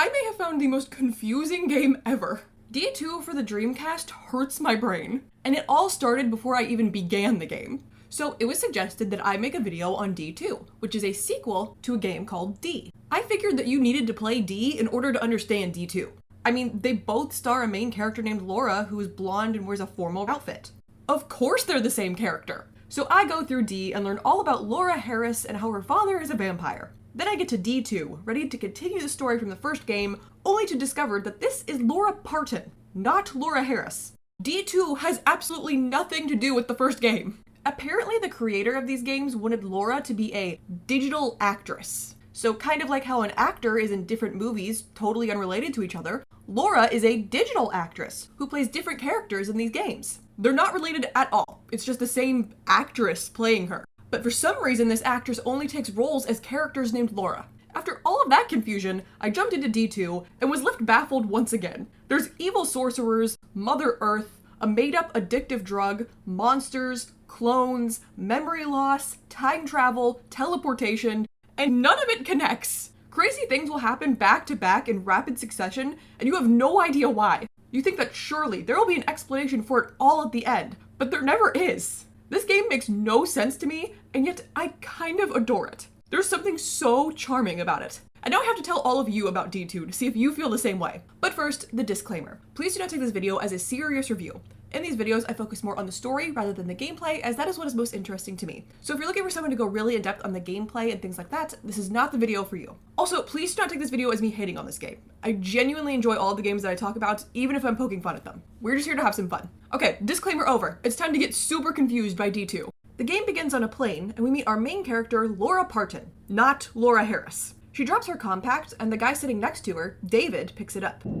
I may have found the most confusing game ever. D2 for the Dreamcast hurts my brain, and it all started before I even began the game. So it was suggested that I make a video on D2, which is a sequel to a game called D. I figured that you needed to play D in order to understand D2. I mean, they both star a main character named Laura who is blonde and wears a formal outfit. Of course they're the same character. So I go through D and learn all about Laura Harris and how her father is a vampire. Then I get to D2, ready to continue the story from the first game, only to discover that this is Laura Parton, not Laura Harris. D2 has absolutely nothing to do with the first game. Apparently the creator of these games wanted Laura to be a digital actress. So kind of like how an actor is in different movies, totally unrelated to each other, Laura is a digital actress who plays different characters in these games. They're not related at all. It's just the same actress playing her. But for some reason, this actress only takes roles as characters named Laura. After all of that confusion, I jumped into D2 and was left baffled once again. There's evil sorcerers, Mother Earth, a made-up addictive drug, monsters, clones, memory loss, time travel, teleportation, and none of it connects. Crazy things will happen back to back in rapid succession, and you have no idea why. You think that surely there will be an explanation for it all at the end, but there never is. This game makes no sense to me, and yet I kind of adore it. There's something so charming about it. And now I have to tell all of you about D2 to see if you feel the same way. But first, the disclaimer. Please do not take this video as a serious review. In these videos, I focus more on the story rather than the gameplay, as that is what is most interesting to me. So if you're looking for someone to go really in depth on the gameplay and things like that, this is not the video for you. Also, please do not take this video as me hating on this game. I genuinely enjoy all the games that I talk about, even if I'm poking fun at them. We're just here to have some fun. Okay, disclaimer over. It's time to get super confused by D2. The game begins on a plane, and we meet our main character, Laura Parton, not Laura Harris. She drops her compact, and the guy sitting next to her, David, picks it up. You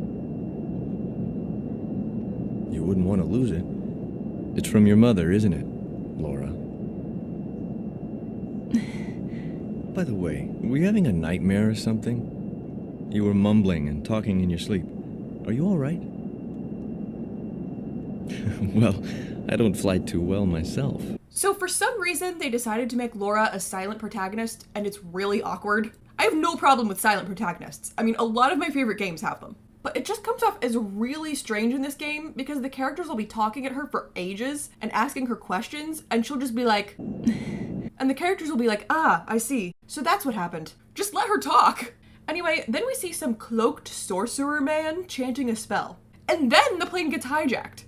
wouldn't want to lose it. It's from your mother, isn't it, Laura? By the way, were you having a nightmare or something? You were mumbling and talking in your sleep. Are you all right? Well, I don't fly too well myself. So for some reason, they decided to make Laura a silent protagonist, and it's really awkward. I have no problem with silent protagonists. I mean, a lot of my favorite games have them. But it just comes off as really strange in this game because the characters will be talking at her for ages and asking her questions, and she'll just be like, and the characters will be like, ah, I see. So that's what happened. Just let her talk. Anyway, then we see some cloaked sorcerer man chanting a spell. And then the plane gets hijacked.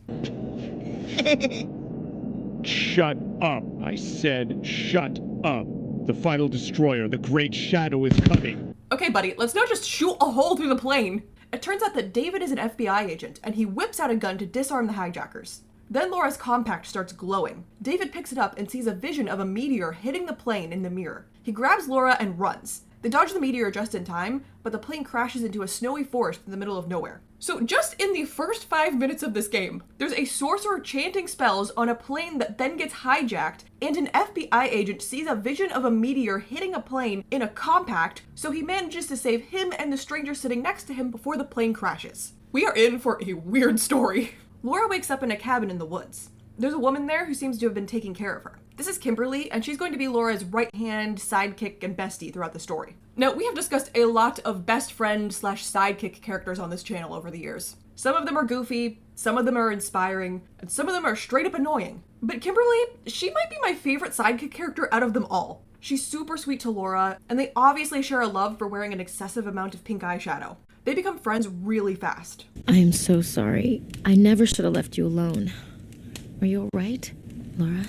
Shut up. I said shut up. The final destroyer, the Great Shadow, is coming. Okay, buddy, let's not just shoot a hole through the plane. It turns out that David is an FBI agent, and he whips out a gun to disarm the hijackers. Then Laura's compact starts glowing. David picks it up and sees a vision of a meteor hitting the plane in the mirror. He grabs Laura and runs. They dodge the meteor just in time, but the plane crashes into a snowy forest in the middle of nowhere. So just in the first 5 minutes of this game, there's a sorcerer chanting spells on a plane that then gets hijacked, and an FBI agent sees a vision of a meteor hitting a plane in a compact, so he manages to save him and the stranger sitting next to him before the plane crashes. We are in for a weird story. Laura wakes up in a cabin in the woods. There's a woman there who seems to have been taking care of her. This is Kimberly, and she's going to be Laura's right-hand, sidekick, and bestie throughout the story. Now, we have discussed a lot of best friend / sidekick characters on this channel over the years. Some of them are goofy, some of them are inspiring, and some of them are straight up annoying. But Kimberly, she might be my favorite sidekick character out of them all. She's super sweet to Laura, and they obviously share a love for wearing an excessive amount of pink eyeshadow. They become friends really fast. I am so sorry. I never should have left you alone. Are you all right, Laura?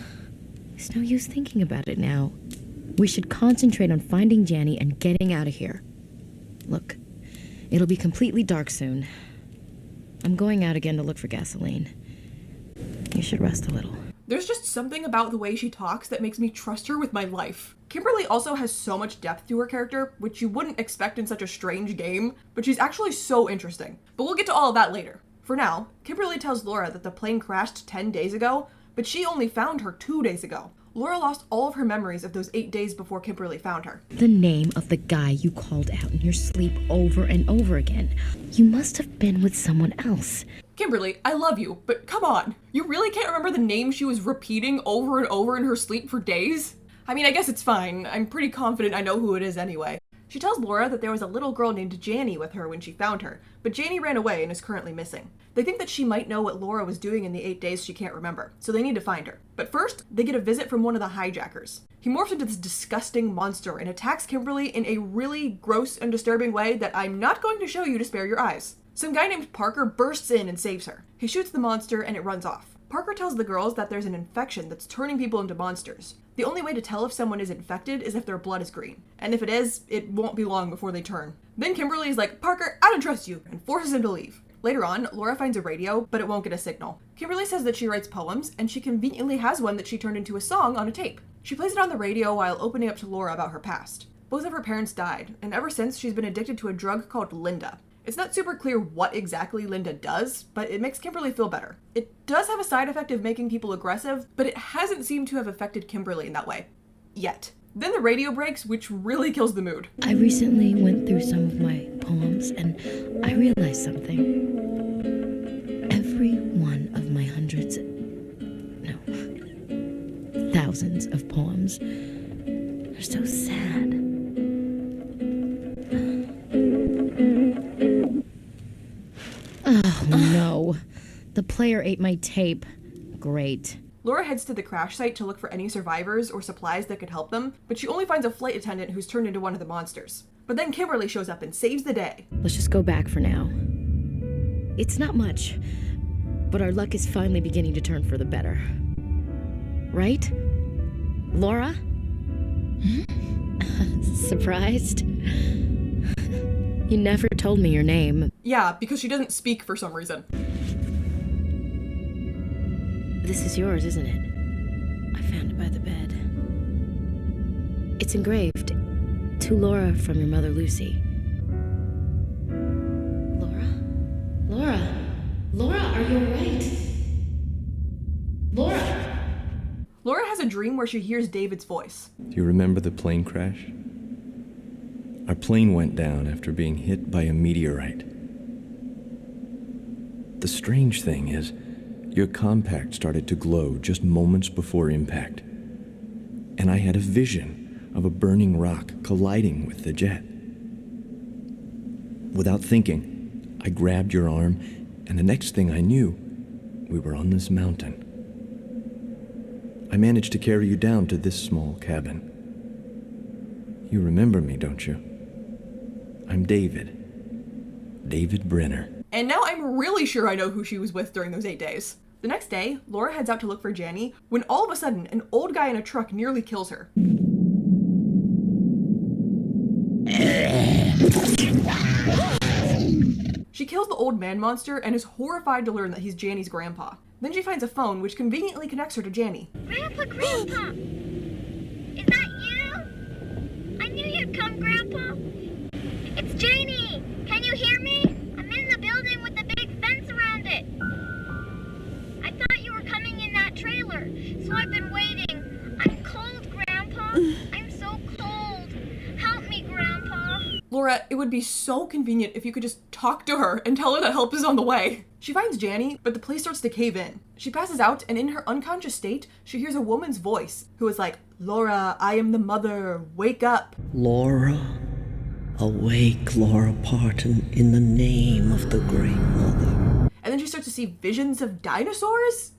It's no use thinking about it now. We should concentrate on finding Janny and getting out of here. Look, it'll be completely dark soon. I'm going out again to look for gasoline. You should rest a little. There's just something about the way she talks that makes me trust her with my life. Kimberly also has so much depth to her character, which you wouldn't expect in such a strange game, but she's actually so interesting. But we'll get to all of that later. For now, Kimberly tells Laura that the plane crashed 10 days ago, but she only found her 2 days ago. Laura lost all of her memories of those 8 days before Kimberly found her. The name of the guy you called out in your sleep over and over again. You must have been with someone else. Kimberly, I love you, but come on. You really can't remember the name she was repeating over and over in her sleep for days? I mean, I guess it's fine. I'm pretty confident I know who it is anyway. She tells Laura that there was a little girl named Janny with her when she found her, but Janny ran away and is currently missing. They think that she might know what Laura was doing in the 8 days she can't remember, so they need to find her. But first, they get a visit from one of the hijackers. He morphs into this disgusting monster and attacks Kimberly in a really gross and disturbing way that I'm not going to show you to spare your eyes. Some guy named Parker bursts in and saves her. He shoots the monster and it runs off. Parker tells the girls that there's an infection that's turning people into monsters. The only way to tell if someone is infected is if their blood is green. And if it is, it won't be long before they turn. Then Kimberly is like, "Parker, I don't trust you," and forces him to leave. Later on, Laura finds a radio, but it won't get a signal. Kimberly says that she writes poems, and she conveniently has one that she turned into a song on a tape. She plays it on the radio while opening up to Laura about her past. Both of her parents died, and ever since she's been addicted to a drug called Linda. It's not super clear what exactly Linda does, but it makes Kimberly feel better. It does have a side effect of making people aggressive, but it hasn't seemed to have affected Kimberly in that way. Yet. Then the radio breaks, which really kills the mood. I recently went through some of my poems and I realized something. Every one of my thousands of poems are so sad. Oh no. The player ate my tape. Great. Laura heads to the crash site to look for any survivors or supplies that could help them, but she only finds a flight attendant who's turned into one of the monsters. But then Kimberly shows up and saves the day. Let's just go back for now. It's not much, but our luck is finally beginning to turn for the better. Right? Laura? Surprised? You never told me your name. Yeah, because she doesn't speak for some reason. This is yours, isn't it? I found it by the bed. It's engraved. To Laura from your mother, Lucy. Laura? Laura? Laura, are you alright? Laura! Laura has a dream where she hears David's voice. Do you remember the plane crash? Our plane went down after being hit by a meteorite. The strange thing is, your compact started to glow just moments before impact. And I had a vision of a burning rock colliding with the jet. Without thinking, I grabbed your arm, and the next thing I knew, we were on this mountain. I managed to carry you down to this small cabin. You remember me, don't you? I'm David. David Brenner. And now I'm really sure I know who she was with during those 8 days. The next day, Laura heads out to look for Janny, when all of a sudden, an old guy in a truck nearly kills her. She kills the old man monster and is horrified to learn that he's Janny's grandpa. Then she finds a phone which conveniently connects her to Janny. Grandpa! Is that you? I knew you'd come, Grandpa. It's Janie! Can you hear me? I'm in the building with the big fence around it. I thought you were coming in that trailer, so I've been waiting. I'm cold, Grandpa. I'm so cold. Help me, Grandpa. Laura, it would be so convenient if you could just talk to her and tell her that help is on the way. She finds Janny, but the place starts to cave in. She passes out, and in her unconscious state, she hears a woman's voice who is like, "Laura, I am the mother. Wake up." Laura, awake, Laura Parton, in the name of the Great Mother. And then she starts to see visions of dinosaurs?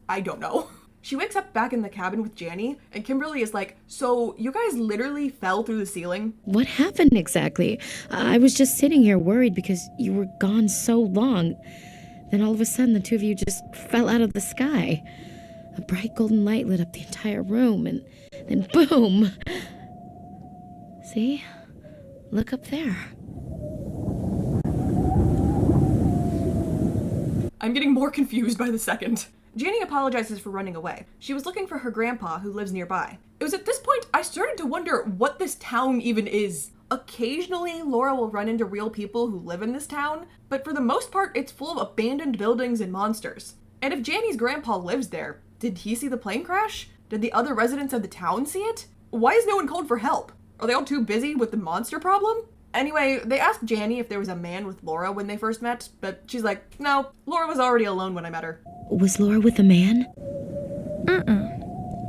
I don't know. She wakes up back in the cabin with Janny, and Kimberly is like, "So you guys literally fell through the ceiling?" What happened exactly? I was just sitting here worried because you were gone so long. Then all of a sudden, the two of you just fell out of the sky. A bright golden light lit up the entire room, and then boom! See? Look up there. I'm getting more confused by the second. Janny apologizes for running away. She was looking for her grandpa who lives nearby. It was at this point I started to wonder what this town even is. Occasionally, Laura will run into real people who live in this town, but for the most part, it's full of abandoned buildings and monsters. And if Janny's grandpa lives there, did he see the plane crash? Did the other residents of the town see it? Why is no one called for help? Are they all too busy with the monster problem? Anyway, they asked Janny if there was a man with Laura when they first met, but she's like, "No, Laura was already alone when I met her." Was Laura with a man?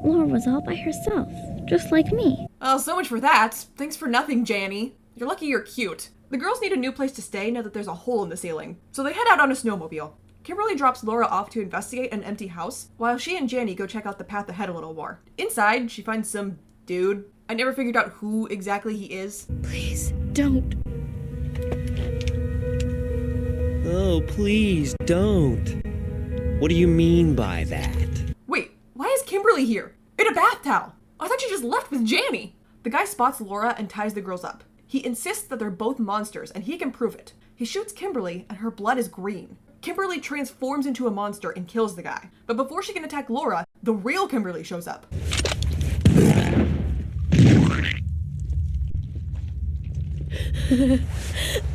Laura was all by herself, just like me. Oh, so much for that. Thanks for nothing, Janny. You're lucky you're cute. The girls need a new place to stay now that there's a hole in the ceiling, so they head out on a snowmobile. Kimberly drops Laura off to investigate an empty house, while she and Janny go check out the path ahead a little more. Inside, she finds some dude. I never figured out who exactly he is. Please, don't. Oh, please don't. What do you mean by that? Wait, why is Kimberly here? In a bath towel! I thought she just left with Janny! The guy spots Laura and ties the girls up. He insists that they're both monsters, and he can prove it. He shoots Kimberly, and her blood is green. Kimberly transforms into a monster and kills the guy. But before she can attack Laura, the real Kimberly shows up.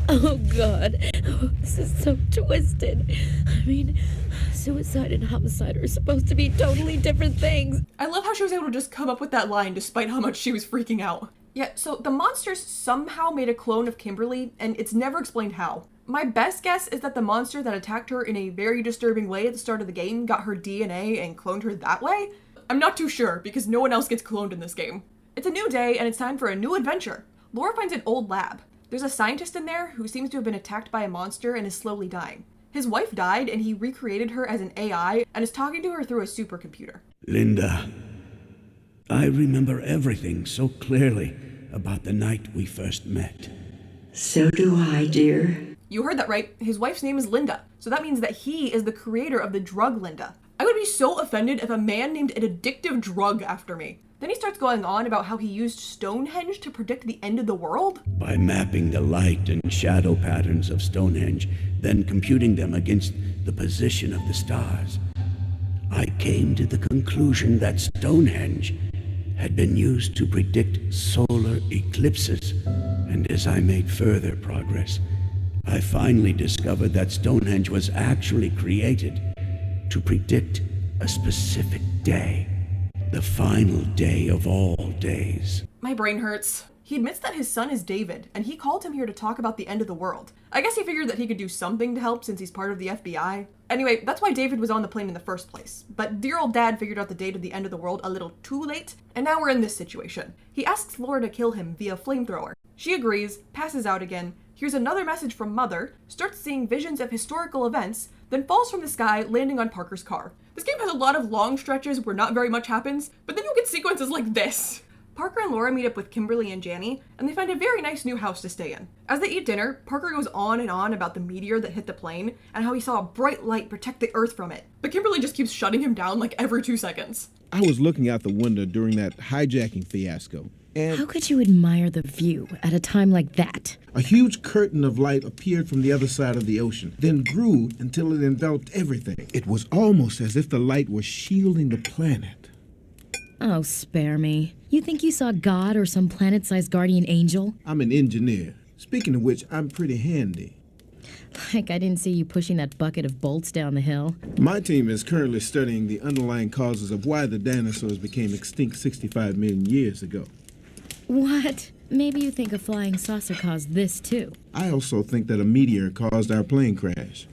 Oh God, this is so twisted. I mean, suicide and homicide are supposed to be totally different things. I love how she was able to just come up with that line despite how much she was freaking out. Yeah, so the monsters somehow made a clone of Kimberly, and it's never explained how. My best guess is that the monster that attacked her in a very disturbing way at the start of the game got her DNA and cloned her that way. I'm not too sure, because no one else gets cloned in this game. It's a new day, and it's time for a new adventure. Laura finds an old lab. There's a scientist in there who seems to have been attacked by a monster and is slowly dying. His wife died, and he recreated her as an AI and is talking to her through a supercomputer. Linda, I remember everything so clearly about the night we first met. So do I, dear. You heard that right. His wife's name is Linda, so that means that he is the creator of the drug Linda. I would be so offended if a man named an addictive drug after me. Then he starts going on about how he used Stonehenge to predict the end of the world. By mapping the light and shadow patterns of Stonehenge, then computing them against the position of the stars, I came to the conclusion that Stonehenge had been used to predict solar eclipses. And as I made further progress, I finally discovered that Stonehenge was actually created to predict a specific day. The final day of all days. My brain hurts. He admits that his son is David, and he called him here to talk about the end of the world. I guess he figured that he could do something to help since he's part of the FBI. Anyway, that's why David was on the plane in the first place. But dear old dad figured out the date of the end of the world a little too late, and now we're in this situation. He asks Laura to kill him via flamethrower. She agrees, passes out again, hears another message from Mother, starts seeing visions of historical events, then falls from the sky, landing on Parker's car. This game has a lot of long stretches where not very much happens, but then you'll get sequences like this. Parker and Laura meet up with Kimberly and Janny, and they find a very nice new house to stay in. As they eat dinner, Parker goes on and on about the meteor that hit the plane, and how he saw a bright light protect the Earth from it. But Kimberly just keeps shutting him down like every 2 seconds. I was looking out the window during that hijacking fiasco, and How could you admire the view at a time like that? a huge curtain of light appeared from the other side of the ocean, then grew until it enveloped everything. It was almost as if the light was shielding the planet. Oh, spare me. You think you saw God or some planet-sized guardian angel? I'm an engineer. Speaking of which, I'm pretty handy. Like I didn't see you pushing that bucket of bolts down the hill. My team is currently studying the underlying causes of why the dinosaurs became extinct 65 million years ago. What? Maybe you think a flying saucer caused this too. I also think that a meteor caused our plane crash.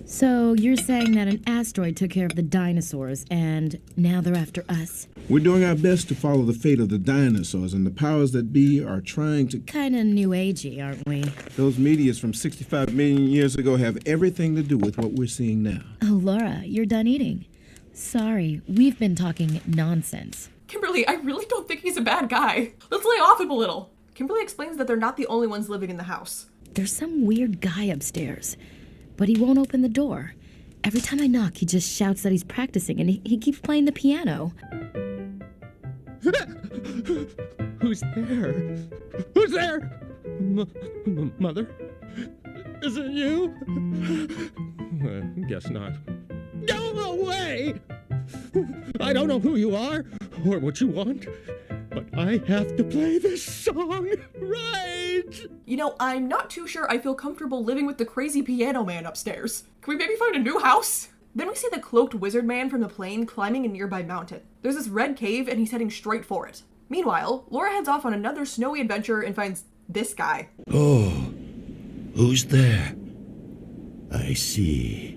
So you're saying that an asteroid took care of the dinosaurs and now they're after us? We're doing our best to follow the fate of the dinosaurs, and the powers that be are trying to... Kinda new agey, aren't we? Those meteors from 65 million years ago have everything to do with what we're seeing now. Oh, Laura, you're done eating. Sorry, we've been talking nonsense. Kimberly, I really don't think he's a bad guy. Let's lay off him a little. Kimberly explains that they're not the only ones living in the house. There's some weird guy upstairs, but he won't open the door. Every time I knock, he just shouts that he's practicing, and he keeps playing the piano. Who's there? Who's there? Mother? Is it you? Guess not. Go away! I don't know who you are or what you want, but I have to play this song right! You know, I'm not too sure I feel comfortable living with the crazy piano man upstairs. Can we maybe find a new house? Then we see the cloaked wizard man from the plane climbing a nearby mountain. There's this red cave and he's heading straight for it. Meanwhile, Laura heads off on another snowy adventure and finds this guy. Oh, who's there? I see.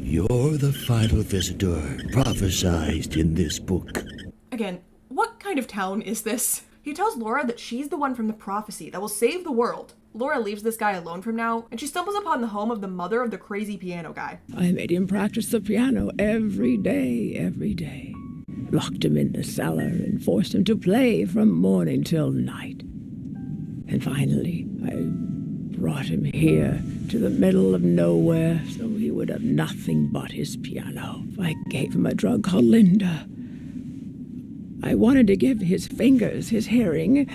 You're the final visitor prophesized in this book. Again, what kind kind of town is this? He tells Laura that she's the one from the prophecy that will save the world. Laura leaves this guy alone from now, and she stumbles upon the home of the mother of the crazy piano guy. I made him practice the piano every day. Locked him in the cellar and forced him to play from morning till night. And finally, I brought him here to the middle of nowhere so he would have nothing but his piano. I gave him a drug called Linda. I wanted to give his fingers, his hearing,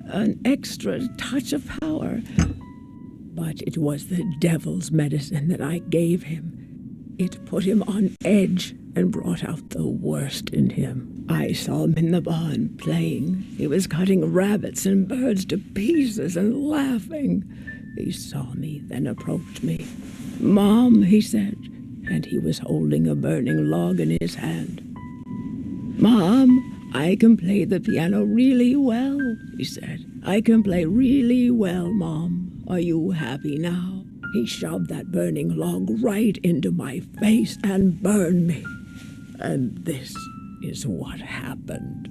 an extra touch of power. But it was the devil's medicine that I gave him. It put him on edge and brought out the worst in him. I saw him in the barn playing. He was cutting rabbits and birds to pieces and laughing. He saw me, then approached me. "Mom," he said, and he was holding a burning log in his hand. "Mom, I can play the piano really well," he said. "I can play really well, Mom. Are you happy now?" He shoved that burning log right into my face and burned me. And this is what happened.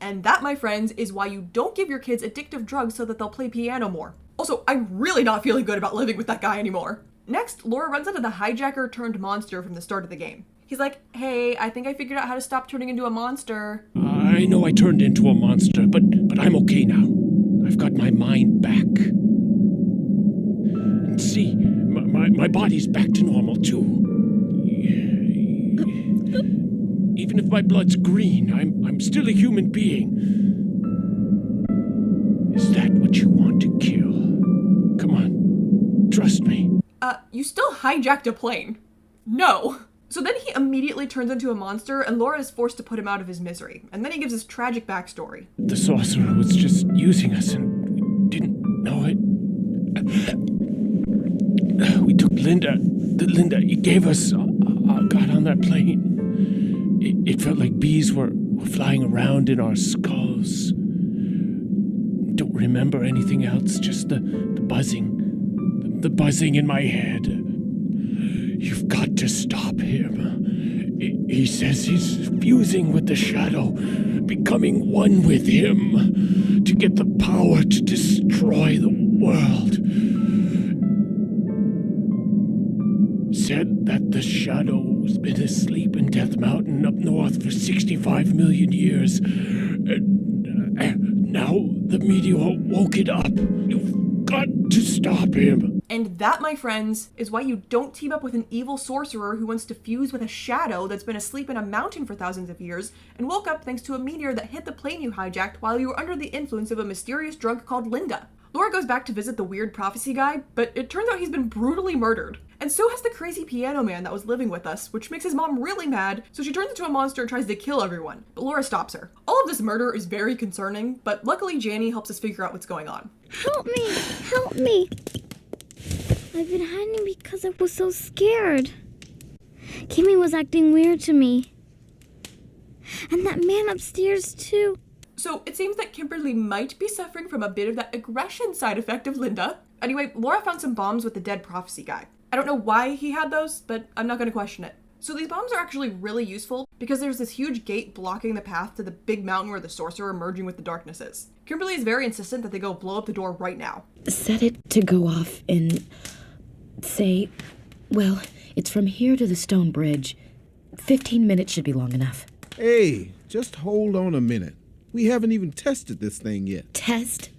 And that, my friends, is why you don't give your kids addictive drugs so that they'll play piano more. Also, I'm really not feeling good about living with that guy anymore. Next, Laura runs into the hijacker turned monster from the start of the game. He's like, "Hey, I think I figured out how to stop turning into a monster." I know I turned into a monster, but I'm okay now. I've got my mind back. And see, my body's back to normal, too. Even if my blood's green, I'm still a human being. Is that what you want to kill? Come on, trust me. You still hijacked a plane. No. So then he immediately turns into a monster, and Laura is forced to put him out of his misery. And then he gives his tragic backstory. The sorcerer was just using us, and we didn't know it. We took Linda. The Linda he gave us got on that plane. It felt like bees were flying around in our skulls. Don't remember anything else, just the buzzing. The buzzing in my head. You've got to stop him. He says he's fusing with the shadow, becoming one with him, to get the power to destroy the world. Said that the shadow's been asleep in Death Mountain up north for 65 million years. Now the meteor woke it up. You've got to stop him. And that, my friends, is why you don't team up with an evil sorcerer who wants to fuse with a shadow that's been asleep in a mountain for thousands of years and woke up thanks to a meteor that hit the plane you hijacked while you were under the influence of a mysterious drug called Linda. Laura goes back to visit the weird prophecy guy, but it turns out he's been brutally murdered. And so has the crazy piano man that was living with us, which makes his mom really mad, so she turns into a monster and tries to kill everyone. But Laura stops her. All of this murder is very concerning, but luckily Janny helps us figure out what's going on. Help me! Help me! I've been hiding because I was so scared. Kimmy was acting weird to me. And that man upstairs, too. So it seems that Kimberly might be suffering from a bit of that aggression side effect of Linda. Anyway, Laura found some bombs with the dead prophecy guy. I don't know why he had those, but I'm not going to question it. So these bombs are actually really useful because there's this huge gate blocking the path to the big mountain where the sorcerer merging with the darkness is. Kimberly is very insistent that they go blow up the door right now. Set it to go off in, say, well, it's from here to the stone bridge. 15 minutes should be long enough. Hey, just hold on a minute. We haven't even tested this thing yet. Test?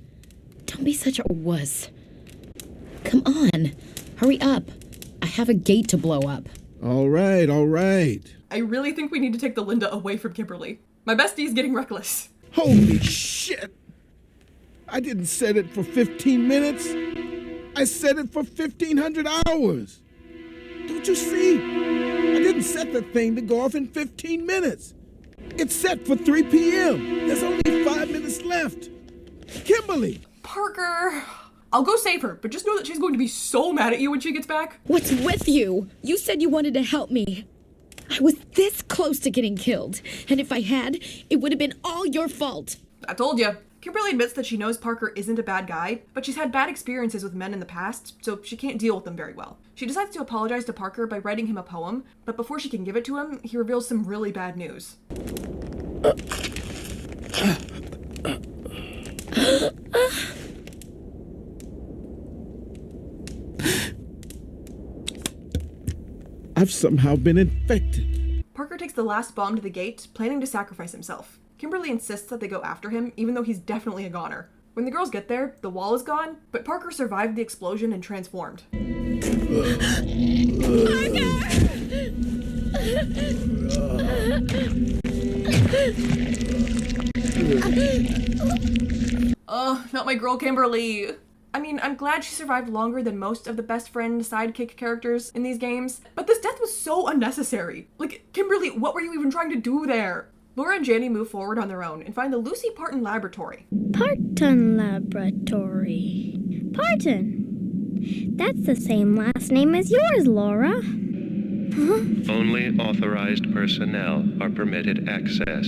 Don't be such a wuss. Come on, hurry up. I have a gate to blow up. All right. I really think we need to take the Linda away from Kimberly. My bestie's getting reckless. Holy shit! I didn't set it for 15 minutes. I set it for 1,500 hours. Don't you see? I didn't set the thing to go off in 15 minutes. It's set for 3 p.m. There's only 5 minutes left. Kimberly! Parker! I'll go save her, but just know that she's going to be so mad at you when she gets back. What's with you? You said you wanted to help me. I was this close to getting killed, and if I had, it would have been all your fault. I told you. Kimberly admits that she knows Parker isn't a bad guy, but she's had bad experiences with men in the past, so she can't deal with them very well. She decides to apologize to Parker by writing him a poem, but before she can give it to him, he reveals some really bad news. I've somehow been infected. Parker takes the last bomb to the gate, planning to sacrifice himself. Kimberly insists that they go after him, even though he's definitely a goner. When the girls get there, the wall is gone, but Parker survived the explosion and transformed. Not my girl Kimberly. I mean, I'm glad she survived longer than most of the best friend sidekick characters in these games, but this death was so unnecessary. Like, Kimberly, what were you even trying to do there? Laura and Janny move forward on their own and find the Lucy Parton Laboratory. Parton Laboratory. Parton? That's the same last name as yours, Laura. Huh? Only authorized personnel are permitted access.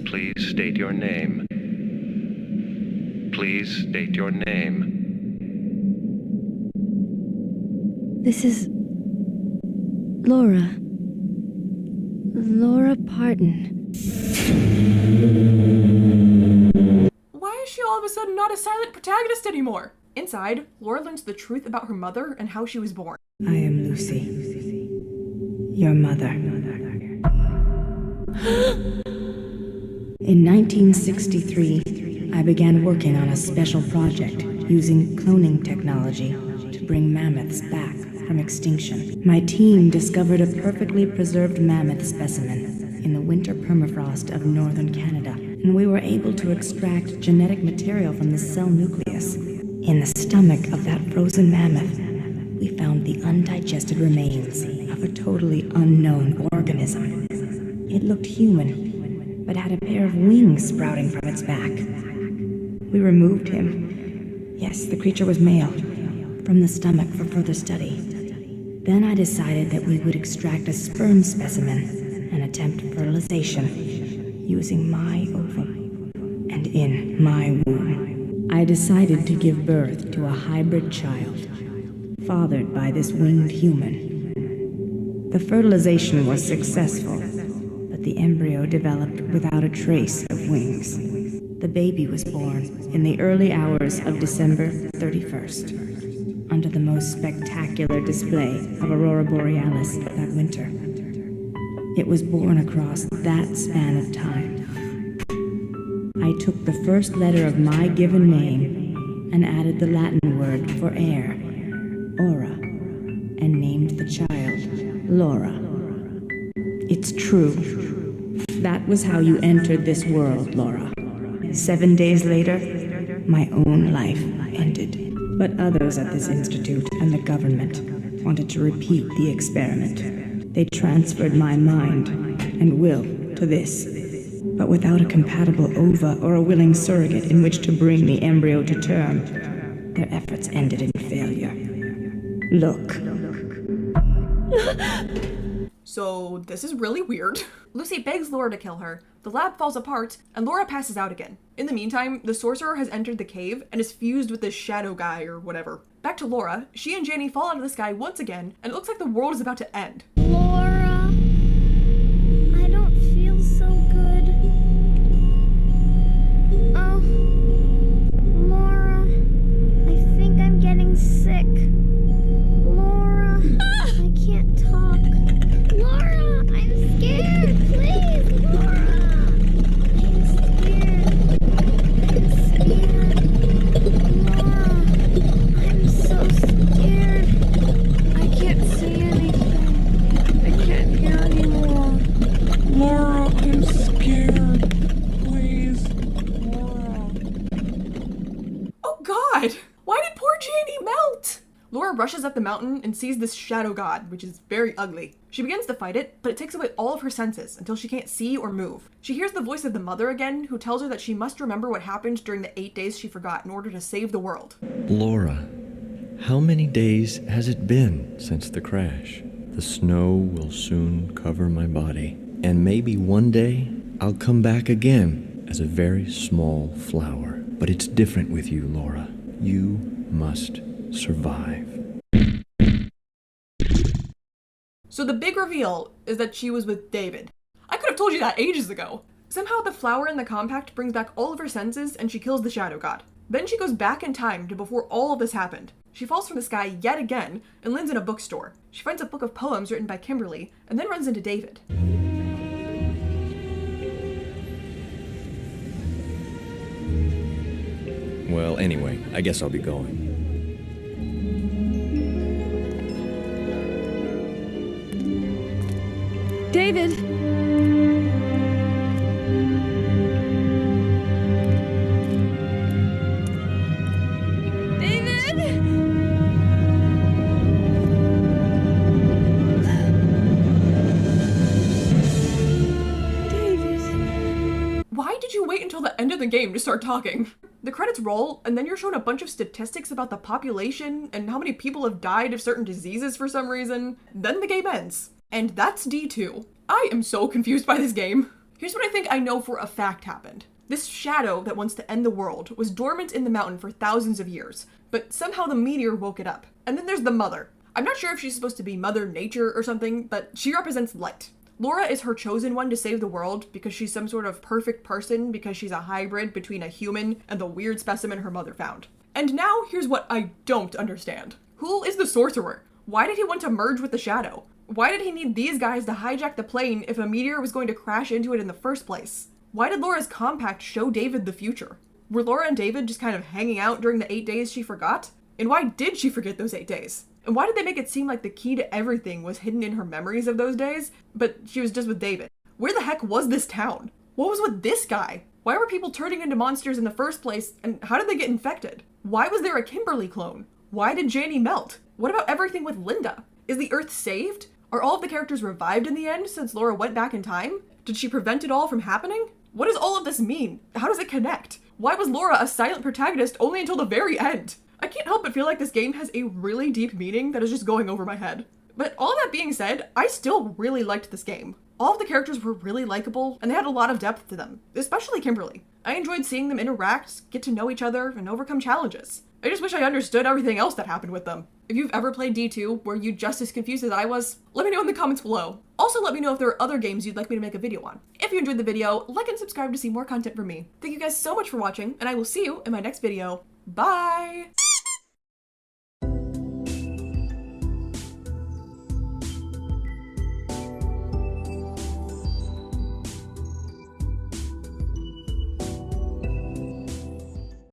Please state your name. Please state your name. This is Laura. Laura Parton. Why is she all of a sudden not a silent protagonist anymore? Inside, Laura learns the truth about her mother and how she was born. I am Lucy, your mother. In 1963, I began working on a special project using cloning technology to bring mammoths back from extinction. My team discovered a perfectly preserved mammoth specimen in the winter permafrost of northern Canada, and we were able to extract genetic material from the cell nucleus. In the stomach of that frozen mammoth, we found the undigested remains of a totally unknown organism. It looked human, but had a pair of wings sprouting from its back. We removed him. Yes, the creature was male, from the stomach for further study. Then I decided that we would extract a sperm specimen and attempt fertilization using my ovum and in my womb. I decided to give birth to a hybrid child, fathered by this winged human. The fertilization was successful, but the embryo developed without a trace of wings. The baby was born in the early hours of December 31st, under the most spectacular display of Aurora Borealis that winter. It was born across that span of time. I took the first letter of my given name and added the Latin word for air, aura, and named the child Laura. It's true. That was how you entered this world, Laura. 7 days later, my own life ended. But others at this institute and the government wanted to repeat the experiment. They transferred my mind and will to this, but without a compatible ova or a willing surrogate in which to bring the embryo to term. Their efforts ended in failure. Look. So this is really weird. Lucy begs Laura to kill her, the lab falls apart, and Laura passes out again. In the meantime, the sorcerer has entered the cave and is fused with this shadow guy or whatever. Back to Laura, she and Janny fall out of the sky once again, and it looks like the world is about to end. Laura, I don't feel so good. Oh, Laura, I think I'm getting sick. Laura, I can't talk. Laura, I'm scared, please, Laura. I'm scared. Laura, I'm so scared. I can't see anything. I can't hear anymore. Laura, I'm scared. Please, Laura. Oh god! Why did poor Janny melt? Laura rushes up the mountain and sees this shadow god, which is very ugly. She begins to fight it, but it takes away all of her senses until she can't see or move. She hears the voice of the mother again, who tells her that she must remember what happened during the 8 days she forgot in order to save the world. Laura, how many days has it been since the crash? The snow will soon cover my body, and maybe one day I'll come back again as a very small flower. But it's different with you, Laura. You must survive. So the big reveal is that she was with David. I could have told you that ages ago. Somehow the flower in the compact brings back all of her senses and she kills the Shadow God. Then she goes back in time to before all of this happened. She falls from the sky yet again and lands in a bookstore. She finds a book of poems written by Kimberly and then runs into David. Well, anyway, I guess I'll be going. David! Why did you wait until the end of the game to start talking? The credits roll, and then you're shown a bunch of statistics about the population and how many people have died of certain diseases for some reason. Then the game ends. And that's D2. I am so confused by this game. Here's what I think I know for a fact happened. This shadow that wants to end the world was dormant in the mountain for thousands of years, but somehow the meteor woke it up. And then there's the mother. I'm not sure if she's supposed to be Mother Nature or something, but she represents light. Laura is her chosen one to save the world because she's some sort of perfect person because she's a hybrid between a human and the weird specimen her mother found. And now here's what I don't understand. Who is the sorcerer? Why did he want to merge with the shadow? Why did he need these guys to hijack the plane if a meteor was going to crash into it in the first place? Why did Laura's compact show David the future? Were Laura and David just kind of hanging out during the 8 days she forgot? And why did she forget those 8 days? And why did they make it seem like the key to everything was hidden in her memories of those days, but she was just with David? Where the heck was this town? What was with this guy? Why were people turning into monsters in the first place, and how did they get infected? Why was there a Kimberly clone? Why did Janie melt? What about everything with Linda? Is the Earth saved? Are all of the characters revived in the end since Laura went back in time? Did she prevent it all from happening? What does all of this mean? How does it connect? Why was Laura a silent protagonist only until the very end? I can't help but feel like this game has a really deep meaning that is just going over my head. But all that being said, I still really liked this game. All of the characters were really likable, and they had a lot of depth to them, especially Kimberly. I enjoyed seeing them interact, get to know each other, and overcome challenges. I just wish I understood everything else that happened with them. If you've ever played D2, were you just as confused as I was? Let me know in the comments below. Also, let me know if there are other games you'd like me to make a video on. If you enjoyed the video, like and subscribe to see more content from me. Thank you guys so much for watching, and I will see you in my next video. Bye!